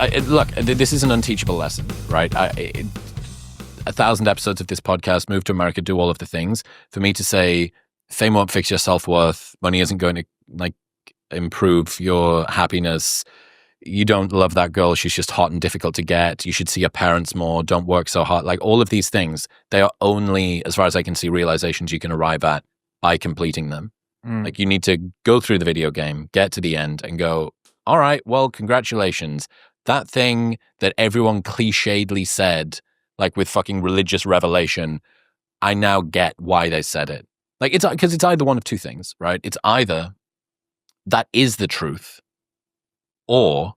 look, this is an unteachable lesson, right? 1,000 episodes of this podcast, move to America, do all of the things. For me to say, fame won't fix your self-worth, money isn't going to like improve your happiness, you don't love that girl, she's just hot and difficult to get, you should see your parents more, don't work so hard, like all of these things, they are only, as far as I can see, realizations you can arrive at by completing them. Like you need to go through the video game, get to the end and go, all right, well, congratulations. That thing that everyone clichédly said, like with fucking religious revelation, I now get why they said it. Like it's because it's either one of two things, right? It's either that is the truth, or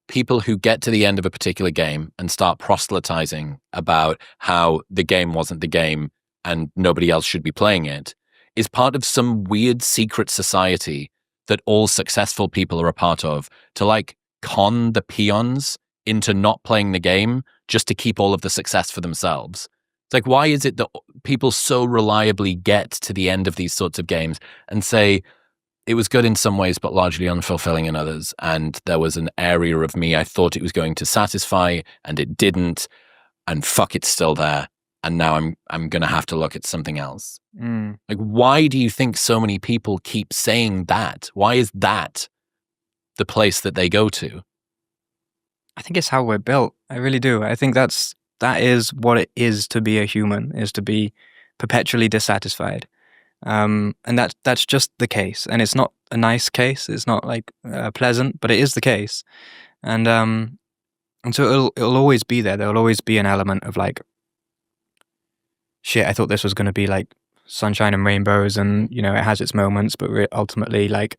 people who get to the end of a particular game and start proselytizing about how the game wasn't the game and nobody else should be playing it is part of some weird secret society that all successful people are a part of to like con the peons into not playing the game just to keep all of the success for themselves. It's like, why is it that people so reliably get to the end of these sorts of games and say, it was good in some ways, but largely unfulfilling in others. And there was an area of me I thought it was going to satisfy and it didn't. And fuck, it's still there. And now I'm going to have to look at something else. Like, why do you think so many people keep saying that? Why is that the place that they go to? I think it's how we're built. I really do. I think that is what it is to be a human, is to be perpetually dissatisfied. And that's just the case. And it's not a nice case. It's not like pleasant, but it is the case. And so it'll always be there. There'll always be an element of like, shit, I thought this was going to be like sunshine and rainbows, and you know, it has its moments, but ultimately, like,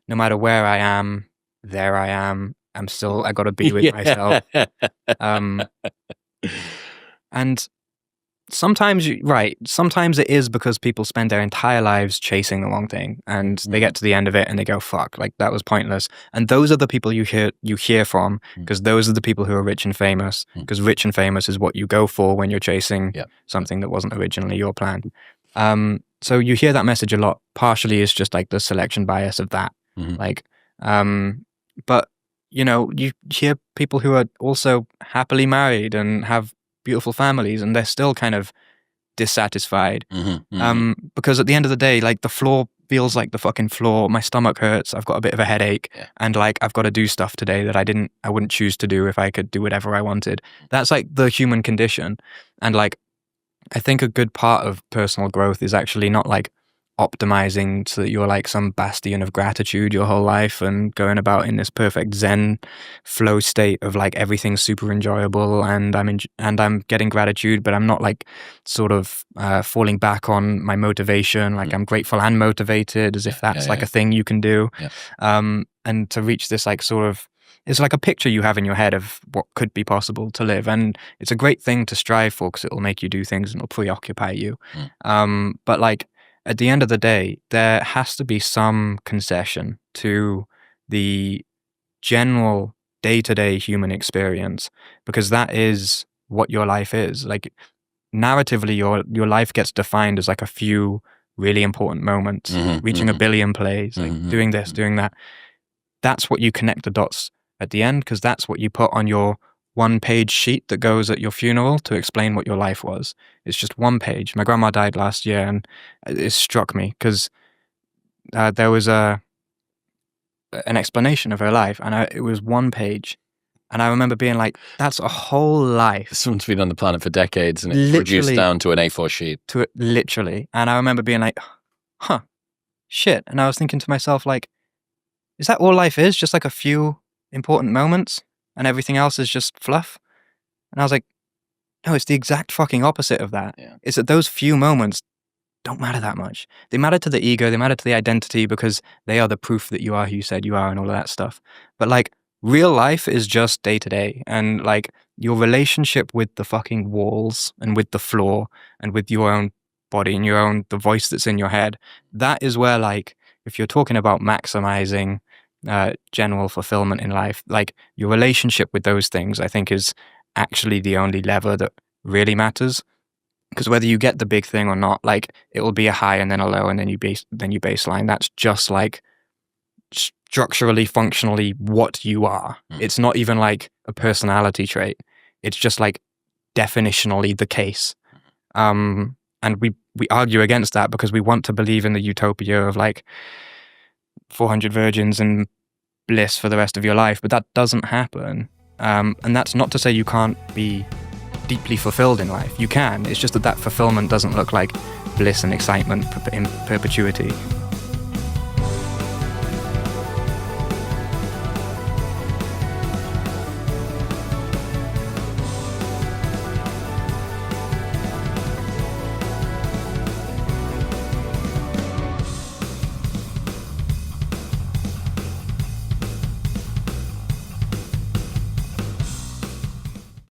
no matter where I am, there I am. I got to be with myself. And sometimes sometimes it is because people spend their entire lives chasing the wrong thing, and they get to the end of it and they go, fuck, like that was pointless. And those are the people you hear from, because those are the people who are rich and famous, because rich and famous is what you go for when you're chasing something that wasn't originally your plan. So you hear that message a lot. Partially it's just like the selection bias of that. Like, but you know, you hear people who are also happily married and have beautiful families, and they're still kind of dissatisfied. Because at the end of the day, like, the floor feels like the fucking floor. My stomach hurts. I've got a bit of a headache, and like, I've got to do stuff today that I wouldn't choose to do if I could do whatever I wanted. That's like the human condition. And like, I think a good part of personal growth is actually not like optimizing so that you're like some bastion of gratitude your whole life and going about in this perfect Zen flow state of like everything's super enjoyable and I'm getting gratitude, but I'm not like sort of falling back on my motivation. Like, I'm grateful and motivated, as if that's like a thing you can do. And to reach this like sort of, it's like a picture you have in your head of what could be possible to live. And it's a great thing to strive for because it'll make you do things and it'll preoccupy you. But like, at the end of the day, there has to be some concession to the general day-to-day human experience, because that is what your life is. Like, narratively, your life gets defined as like a few really important moments, reaching 1 billion plays, like doing this, doing that. That's what you connect the dots at the end, because that's what you put on your 1-page sheet that goes at your funeral to explain what your life was. It's just 1 page. My grandma died last year, and it struck me because there was an explanation of her life, and it was 1 page. And I remember being like, that's a whole life. Someone's been on the planet for decades, and it's reduced down to an A4 sheet. Literally. And I remember being like, huh, shit. And I was thinking to myself, like, is that all life is? Just like a few important moments? And everything else is just fluff? And I was like, no, it's the exact fucking opposite of that. It's that those few moments don't matter that much. They matter to the ego, they matter to the identity, because they are the proof that you are who you said you are and all of that stuff. But like, real life is just day to day. And like, your relationship with the fucking walls and with the floor and with your own body and the voice that's in your head, that is where, like, if you're talking about maximizing general fulfillment in life, like, your relationship with those things, I think, is actually the only lever that really matters. Because whether you get the big thing or not, like, it will be a high and then a low and then you baseline. That's just like structurally, functionally what you are. It's not even like a personality trait. It's just like definitionally the case. And we argue against that because we want to believe in the utopia of like 400 virgins and bliss for the rest of your life, but that doesn't happen. And that's not to say you can't be deeply fulfilled in life. You can. It's just that fulfillment doesn't look like bliss and excitement in perpetuity.